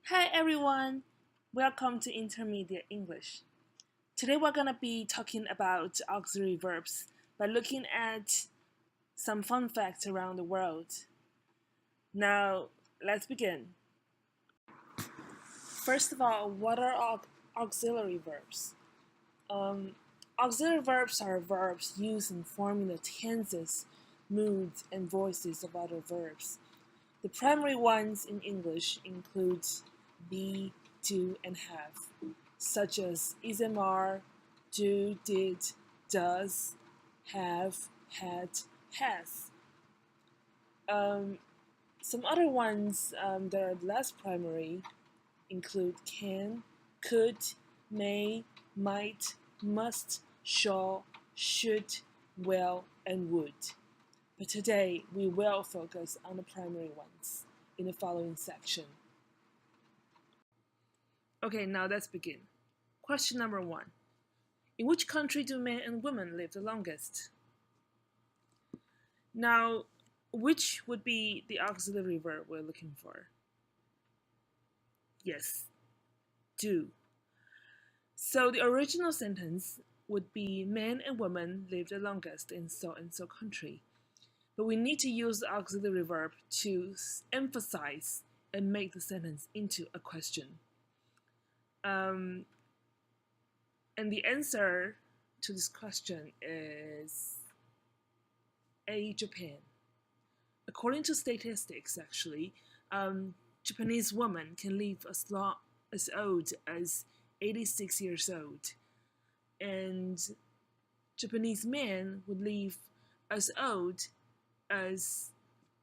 Hi everyone, welcome to Intermediate English. Today we're going to be talking about auxiliary verbs by looking at some fun facts around the world. Now, let's begin. First of all, what are auxiliary verbs? Auxiliary verbs are verbs used in forming the tenses, moods, and voices of other verbs. The primary ones in English include be, do, and have, such as are, do, did, does, have, had, has. Some other ones that are less primary include can, could, may, might, must, shall, should, will, and would. But today we will focus on the primary ones in the following section. Okay, now let's begin. Question number 1. In which country do men and women live the longest? Now, which would be the auxiliary verb we're looking for? Yes, do. So the original sentence would be men and women live the longest in so and so country. But we need to use the auxiliary verb to emphasize and make the sentence into a question. And the answer to this question is A, Japan. According to statistics, actually, Japanese women can live as old as 86 years old, and Japanese men would live as old as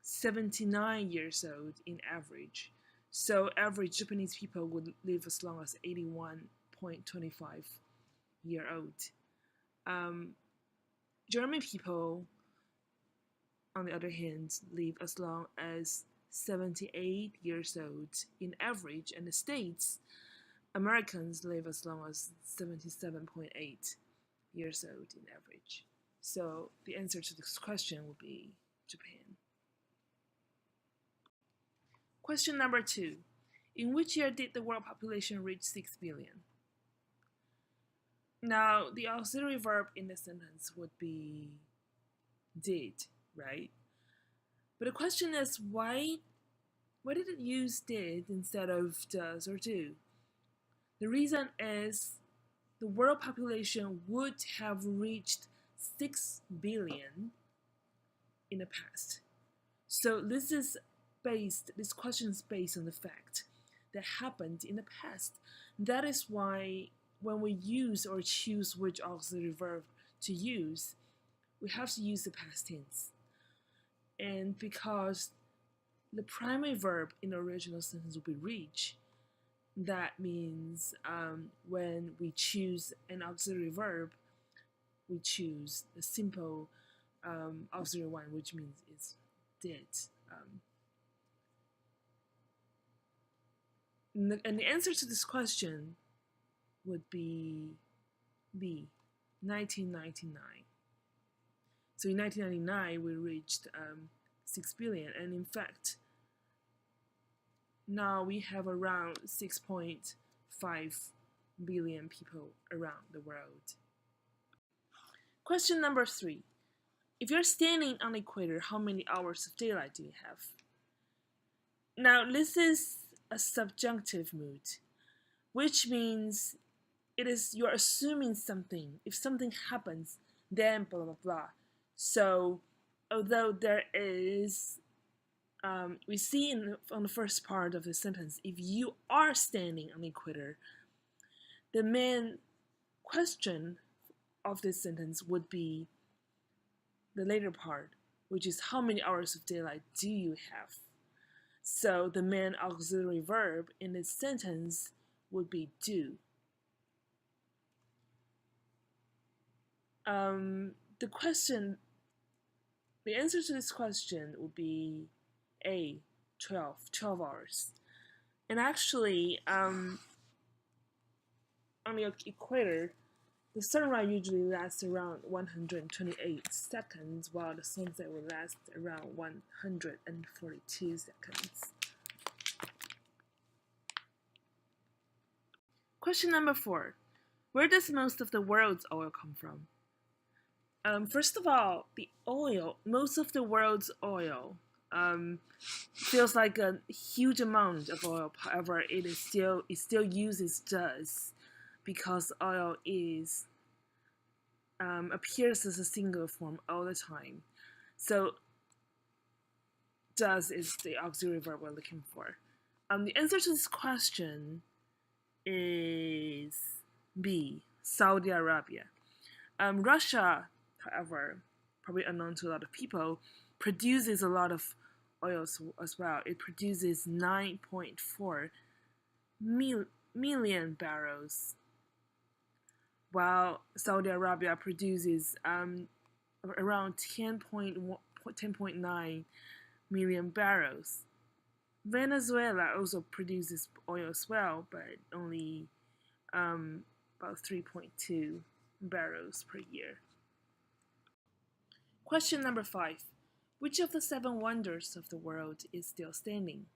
79 years old in average. So average Japanese people would live as long as 81.25 year old. German people, on the other hand, live as long as 78 years old in average, and the States, Americans live as long as 77.8 years old in average. So the answer to this question would be Japan. Question number 2. In which year did the world population reach 6 billion? Now, the auxiliary verb in the sentence would be did, right? But the question is, why did it use did instead of does or do? The reason is the world population would have reached 6 billion in the past. So this question is based on the fact that happened in the past. That is why when we use or choose which auxiliary verb to use, we have to use the past tense. And because the primary verb in the original sentence will be reach, that means when we choose an auxiliary verb, we choose the simple auxiliary one, which means it's did. And the answer to this question would be B, 1999. So in 1999, we reached 6 billion, and in fact, now we have around 6.5 billion people around the world. Question number 3. If you're standing on the equator, how many hours of daylight do you have? Now, this is a subjunctive mood, which means you're assuming something. If something happens, then blah blah blah. So, although there is, we see on the first part of the sentence, if you are standing on the equator, the main question of this sentence would be the later part, which is how many hours of daylight do you have? So the main auxiliary verb in this sentence would be do. The answer to this question would be A, 12 hours. And actually, on the equator, the sunrise usually lasts around 128 seconds, while the sunset will last around 142 seconds. Question number 4. Where does most of the world's oil come from? First of all, most of the world's oil feels like a huge amount of oil. However, it still uses does, because oil appears as a singular form all the time. So does is the auxiliary verb we're looking for. The answer to this question is B, Saudi Arabia. Russia, however, probably unknown to a lot of people, produces a lot of oil as well. It produces 9.4 million barrels, while Saudi Arabia produces around 10.9 million barrels. Venezuela also produces oil as well, but only about 3.2 barrels per year. Question number 5. Which of the 7 wonders of the world is still standing?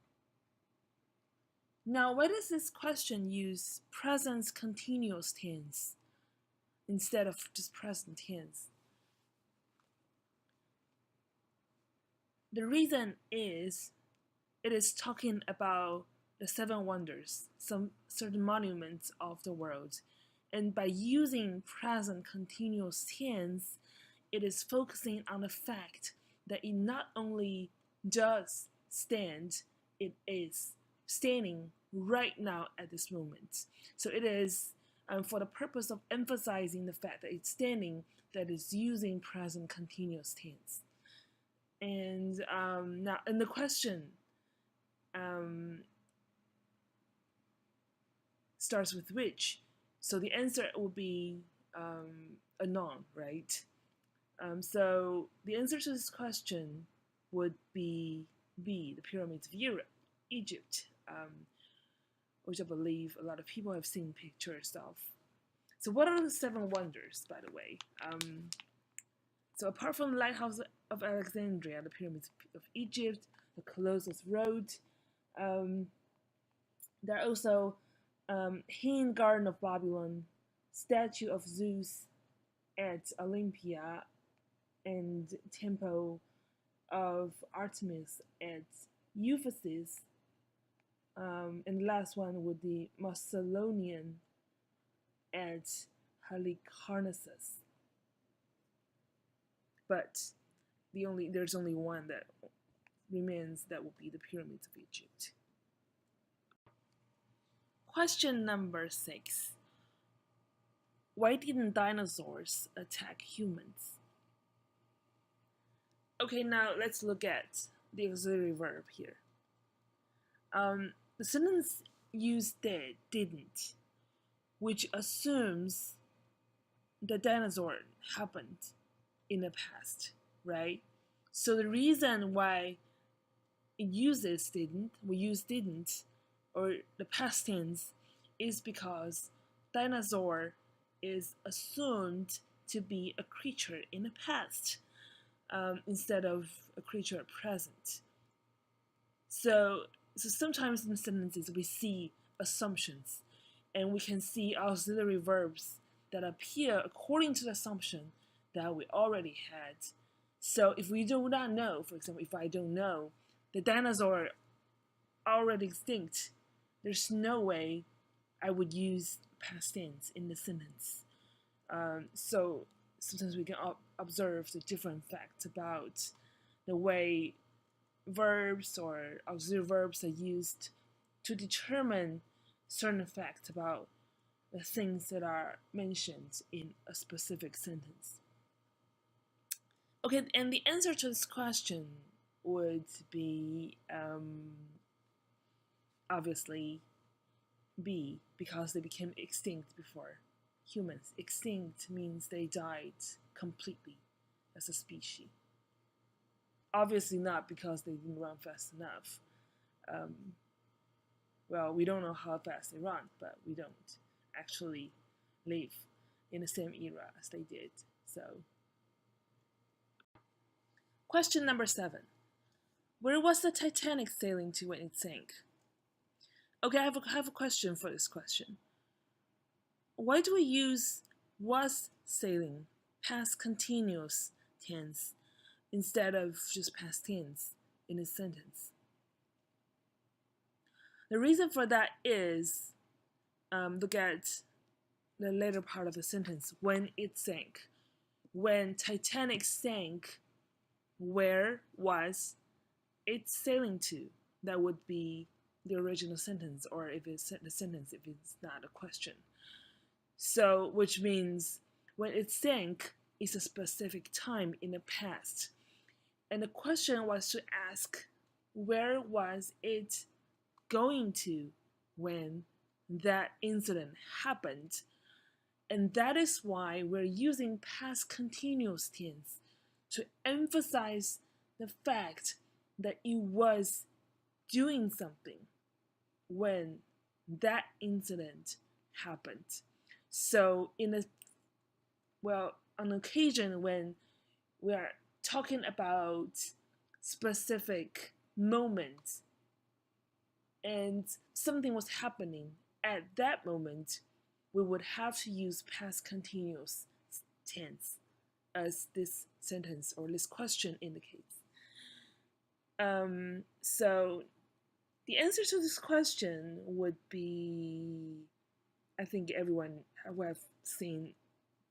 Now, why does this question use present continuous tense instead of just present tense? The reason is it is talking about the 7 wonders, some certain monuments of the world. And by using present continuous tense, it is focusing on the fact that it not only does stand, it is standing right now at this moment. So it is for the purpose of emphasizing the fact that it's standing that is using present continuous tense. And now in the question starts with which, so the answer will be a noun, right? So the answer to this question would be B, the pyramids of Egypt, which I believe a lot of people have seen pictures of. So what are the 7 wonders, by the way? So apart from the Lighthouse of Alexandria, the pyramids of Egypt, the Colossus Road, there are also Hanging Garden of Babylon, statue of Zeus at Olympia, and Temple of Artemis at Ephesus, and the last one would be Macedonian at Halicarnassus. But there's only one that remains, that will be the pyramids of Egypt. Question number 6. Why didn't dinosaurs attack humans? Okay, now let's look at the auxiliary verb here. The sentence used didn't, which assumes the dinosaur happened in the past, right? So the reason why it uses didn't, or the past tense, is because dinosaur is assumed to be a creature in the past instead of a creature at present. So sometimes in sentences we see assumptions, and we can see auxiliary verbs that appear according to the assumption that we already had. So if we do not know, for example, if I don't know the dinosaur already extinct, there's no way I would use past tense in the sentence. So sometimes we can observe the different facts about the way verbs or auxiliary verbs are used to determine certain facts about the things that are mentioned in a specific sentence. Okay, and the answer to this question would be obviously B, because they became extinct before humans. Extinct means they died completely as a species. Obviously not because they didn't run fast enough. Well, we don't know how fast they run, but we don't actually live in the same era as they did. So, question number 7. Where was the Titanic sailing to when it sank? Okay, I have a question for this question. why do we use was sailing, past continuous tense, instead of just past tense in a sentence? The reason for that is, look at the later part of the sentence, when it sank. When Titanic sank, where was it sailing to? That would be the original sentence, or if it's the sentence, if it's not a question. So, which means when it sank is a specific time in the past. And the question was to ask, where was it going to when that incident happened? And that is why we're using past continuous tense to emphasize the fact that it was doing something when that incident happened. So on occasion when we are talking about specific moments and something was happening at that moment, we would have to use past continuous tense, as this sentence or this question indicates. So the answer to this question would be, I think everyone who have seen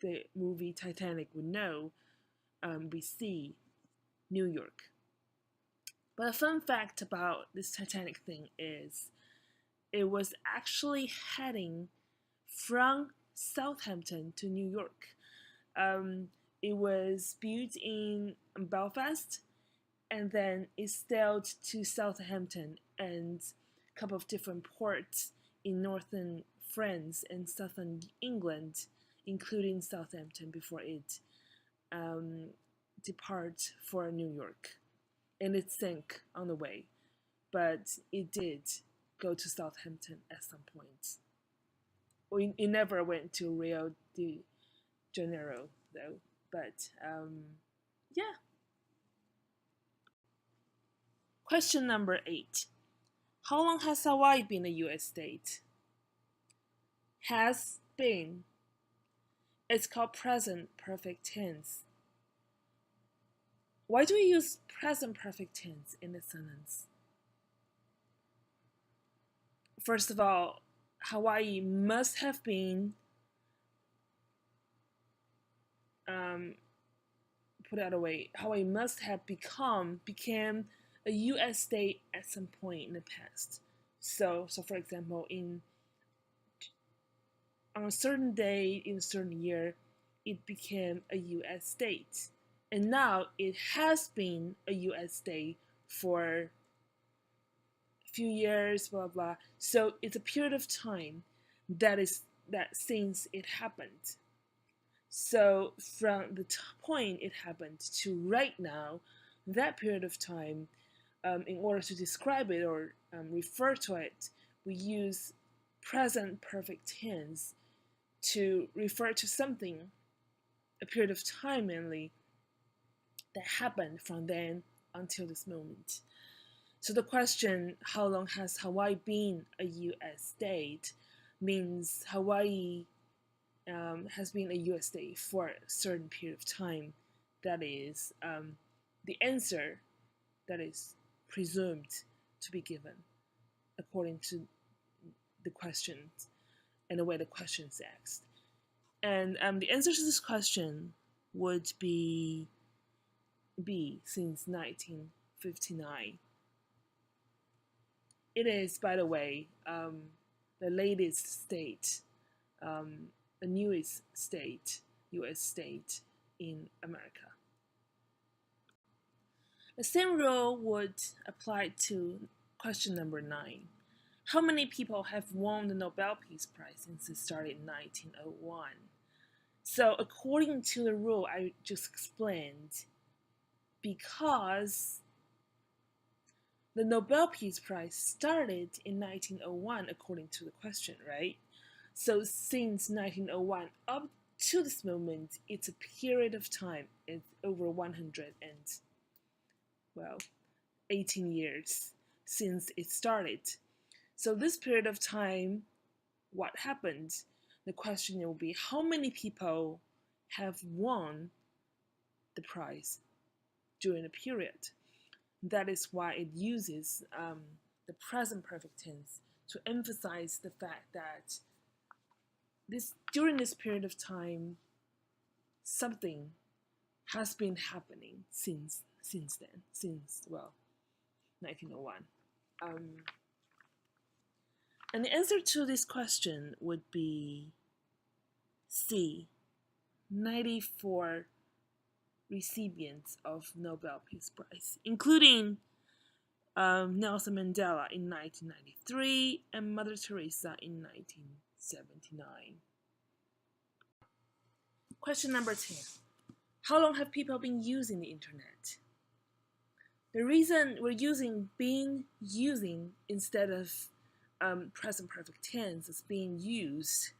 the movie Titanic would know, BC, New York. But a fun fact about this Titanic thing is it was actually heading from Southampton to New York. It was built in Belfast, and then it sailed to Southampton and a couple of different ports in northern France and southern England, including Southampton, before it depart for New York. And it sank on the way, but it did go to Southampton at some point. It never went to Rio de Janeiro, though. But yeah. Question number 8. How long has Hawaii been a U.S. state? Has been. It's called present perfect tense. Why do we use present perfect tense in a sentence? First of all, Hawaii must have been, put it out way, Hawaii must have became a U.S. state at some point in the past. So for example, on a certain day in a certain year, it became a U.S. state. And now it has been a U.S. state for a few years, blah, blah. So it's a period of time that since it happened. So from the point it happened to right now, that period of time, in order to describe it or refer to it, we use present perfect tense to refer to something, a period of time mainly, that happened from then until this moment. So the question, how long has Hawaii been a U.S. state, means Hawaii has been a U.S. state for a certain period of time. That is the answer that is presumed to be given according to the question and the way the question is asked. And the answer to this question would be B, since 1959. It is, by the way, the latest state, the newest state, U.S. state in America. The same rule would apply to question number 9. How many people have won the Nobel Peace Prize since it started in 1901? So according to the rule I just explained, because the Nobel Peace Prize started in 1901 according to the question, right? So since 1901 up to this moment, it's a period of time. It's over 18 years since it started. So this period of time, what happened? the question will be how many people have won the prize during the period. That is why it uses the present perfect tense to emphasize the fact that during this period of time, something has been happening since then, since 1901. And the answer to this question would be C, 94 recipients of Nobel Peace Prize, including Nelson Mandela in 1993 and Mother Teresa in 1979. Question number 10. How long have people been using the internet? The reason we're using using instead of present perfect tense as being used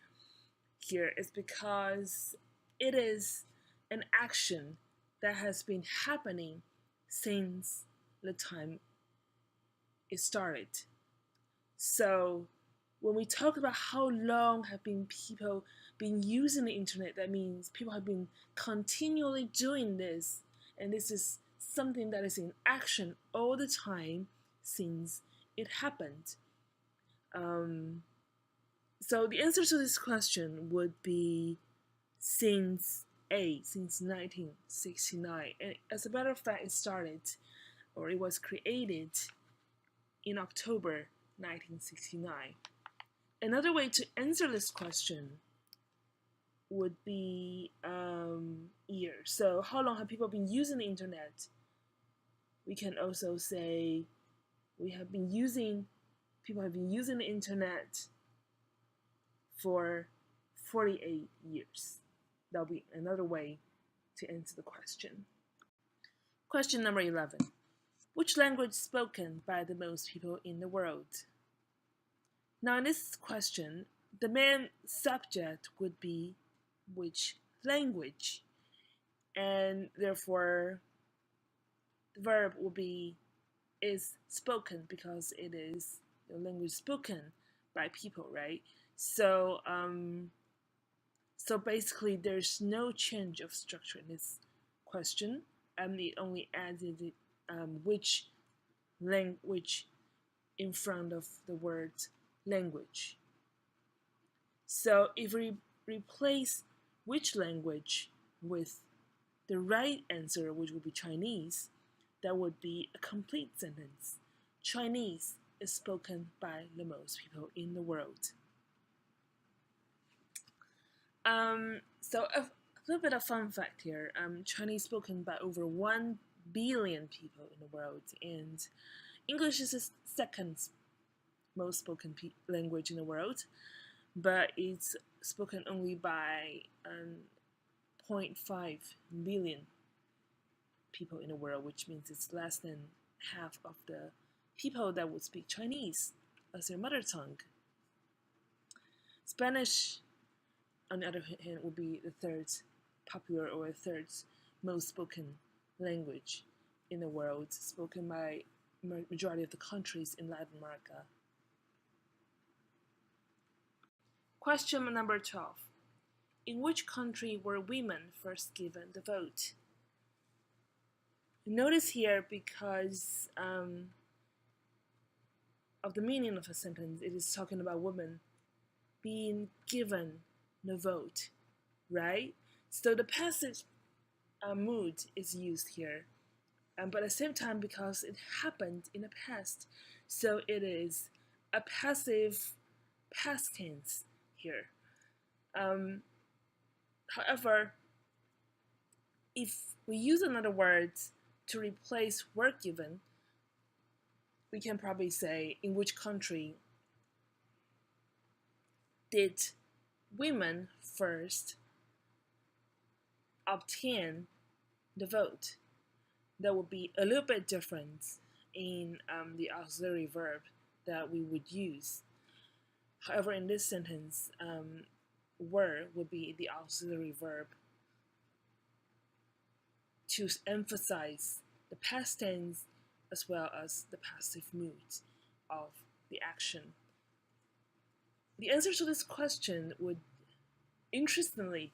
here is because it is an action that has been happening since the time it started. So when we talk about how long have people been using the internet, that means people have been continually doing this, and this is something that is in action all the time since it happened. So the answer to this question would be since 1969. And as a matter of fact, it was created in October 1969. Another way to answer this question would be year. So how long have people been using the internet? We can also say people have been using the internet for 48 years. That'll be another way to answer the question. Question number 11. Which language is spoken by the most people in the world? Now in this question, the main subject would be which language, and therefore the verb will be is spoken because it is the language spoken by people, right? So basically there's no change of structure in this question, and it only added which language in front of the word language. So if we replace which language with the right answer, which would be Chinese, that would be a complete sentence. Chinese is spoken by the most people in the world. So a little bit of fun fact here. Chinese spoken by over 1 billion people in the world, and English is the second most spoken language in the world, but it's spoken only by 0.5 billion people in the world, which means it's less than half of the people that would speak Chinese as their mother tongue. Spanish, on the other hand, would be the third popular or third most spoken language in the world, spoken by majority of the countries in Latin America. Question number 12. In which country were women first given the vote? Notice here, because of the meaning of a sentence, it is talking about women being given the vote, right? So the passive mood is used here, but at the same time, because it happened in the past, so it is a passive past tense here. However, if we use another word to replace were given, we can probably say, in which country did women first obtain the vote? That would be a little bit different in the auxiliary verb that we would use. However, in this sentence, were would be the auxiliary verb to emphasize the past tense as well as the passive mood of the action. The answer to this question would Interestingly,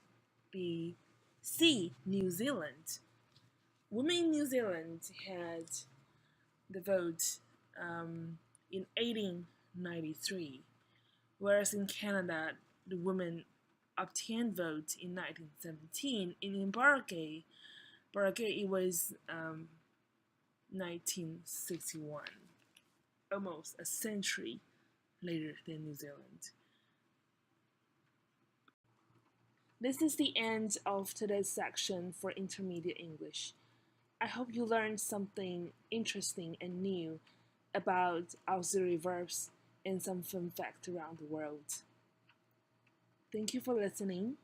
the C, New Zealand. Women in New Zealand had the vote in 1893, whereas in Canada, the women obtained vote in 1917. In Barangay, it was 1961, almost a century later than New Zealand. This is the end of today's section for Intermediate English. I hope you learned something interesting and new about auxiliary verbs and some fun facts around the world. Thank you for listening.